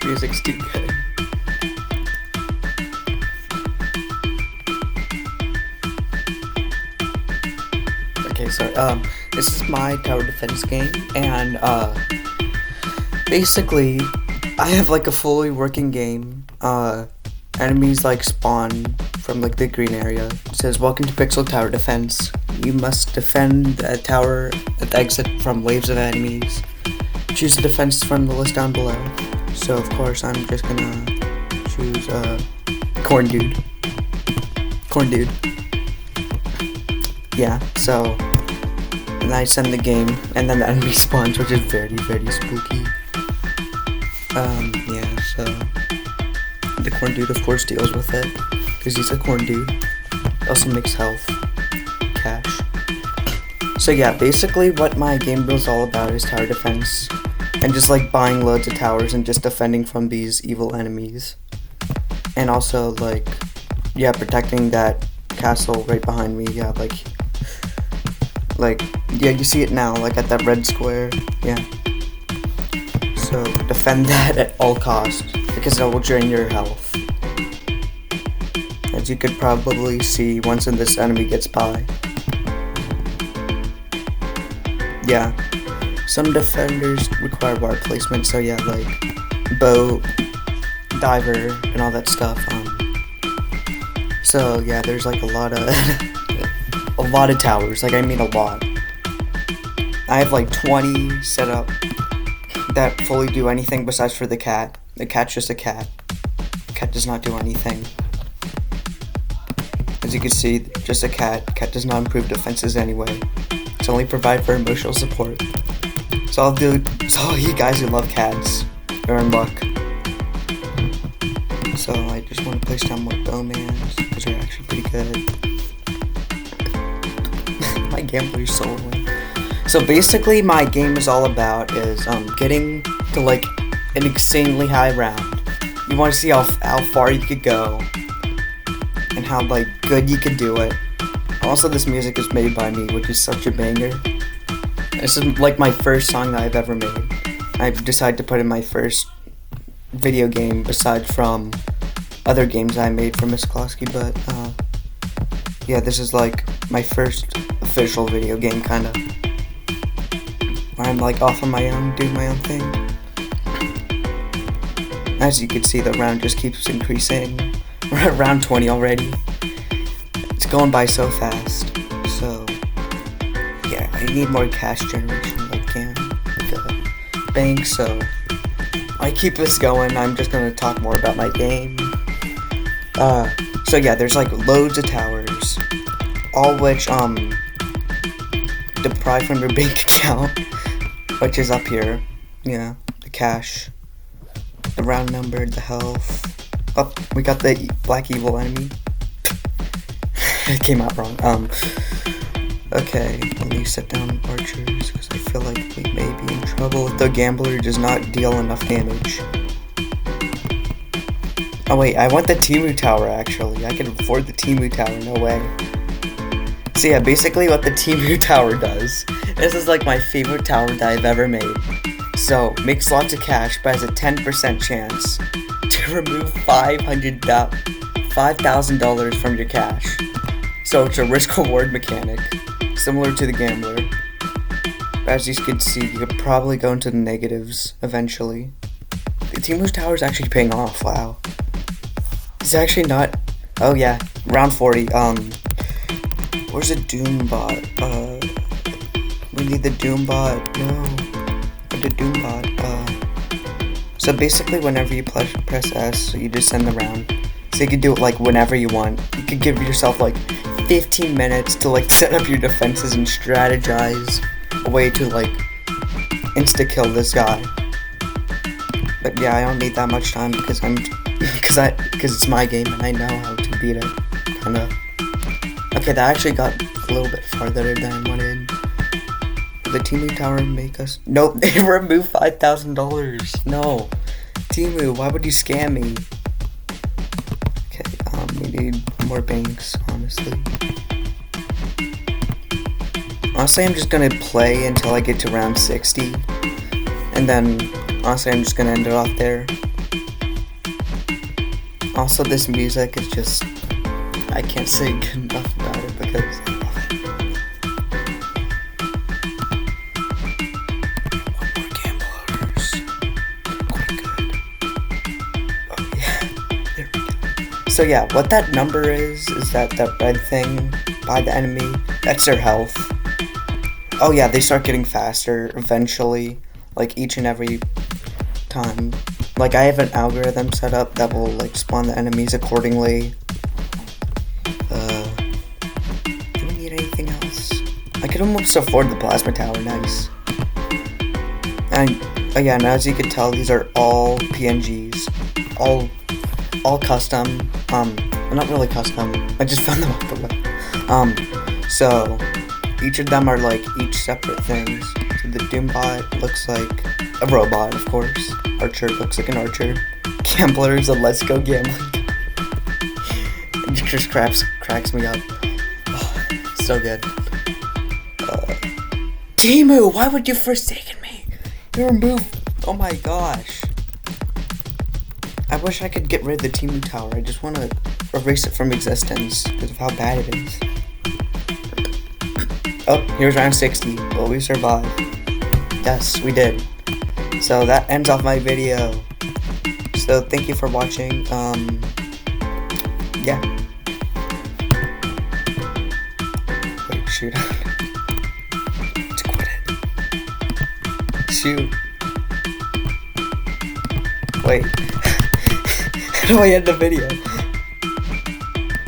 This music's too good. Okay, sorry. This is my tower defense game, and basically, I have like a fully working game. Enemies like spawn from like the green area. It says, "Welcome to Pixel Tower Defense. You must defend a tower at the exit from waves of enemies. Choose a defense from the list down below." So of course I'm just gonna choose corn dude. Corn dude. Yeah. So and I send the game, and then the enemy spawns, which is very spooky. Yeah. So the corn dude of course deals with it because he's a corn dude. Also makes health, cash. So yeah, basically what my game build is all about is tower defense, and just like buying loads of towers and just defending from these evil enemies, and also like, yeah, protecting that castle right behind me. Yeah, like yeah, you see it now, like at that red square. Yeah. So defend that at all costs, because it will drain your health, as you could probably see once this enemy gets by. Yeah, some defenders require ward placement, so yeah, like bow, diver, and all that stuff. So yeah, there's like a lot of towers. Like I mean a lot. I have like 20 set up that fully do anything besides for the cat. The cat's just a cat. The cat does not do anything. As you can see, just a cat. Cat does not improve defenses anyway. It's only provide for emotional support. So all you guys who love cats are in luck. So I just want to place down more bowmans, because they're actually pretty good. My gambler's so annoying. So basically my game is all about is getting to like an insanely high round. You want to see how far you could go and how like good you could do it. Also, this music is made by me, which is such a banger. This is like my first song that I've ever made. I decided to put in my first video game aside from other games I made for Miss Klosky, but yeah, this is like my first official video game kinda. I'm like off on my own, doing my own thing. As you can see, the round just keeps increasing. We're at round 20 already. It's going by so fast. So yeah, I need more cash generation like a bank. So I keep this going. I'm just gonna talk more about my game. So yeah, there's like loads of towers, all which deprive from your bank account, which is up here. Yeah, the cash, the round number, the health. Oh, we got the black evil enemy. It came out wrong. Okay, let me set down archers, because I feel like we may be in trouble if the gambler does not deal enough damage. Oh wait, I want the Timu Tower actually. I can afford the Timu Tower, no way. So yeah, basically what the Timu Tower does, this is like my favorite tower that I've ever made. So, makes lots of cash, but has a 10% chance to remove $5,000 from your cash. So it's a risk-reward mechanic, similar to the gambler. But as you can see, you could probably go into the negatives eventually. The Timu Tower is actually paying off, wow. It's actually not, oh yeah, round 40, where's the Doom bot? We need the Doom bot, no. The Doom bot, so basically whenever you press S, you just send the round. So you can do it like whenever you want. You could give yourself like 15 minutes to like set up your defenses and strategize a way to like insta-kill this guy. But yeah, I don't need that much time because it's my game and I know how to beat it, kinda. Okay, that actually got a little bit farther than I wanted. The Timu Tower make us... Nope, they removed $5,000. No. Timu, why would you scam me? Okay, we need more banks, honestly. Honestly, I'm just gonna play until I get to round 60. And then, honestly, I'm just gonna end it off there. Also, this music is just, I can't say good enough about it because I love it. One more gamblers. Quite good. Oh yeah, there we go. So yeah, what that number is that red thing by the enemy, that's their health. Oh yeah, they start getting faster eventually, like each and every time. Like I have an algorithm set up that will like spawn the enemies accordingly. Do we need anything else? I could almost afford the plasma tower, nice. And again, as you can tell, these are all PNGs. All custom. Not really custom. I just found them off the web. So each of them are like each separate things. So the Doombot looks like a robot, of course. Archer looks like an archer. Gambler is a let's go gambling. It just cracks me up. Oh, so good. Timu, why would you forsaken me? Your move. Oh my gosh. I wish I could get rid of the Timu tower. I just want to erase it from existence because of how bad it is. Oh, here's round 60. Will we survive? Yes, we did. So that ends off my video. So thank you for watching. Yeah. Wait, shoot. To quit it. Shoot. Wait. How do I end the video?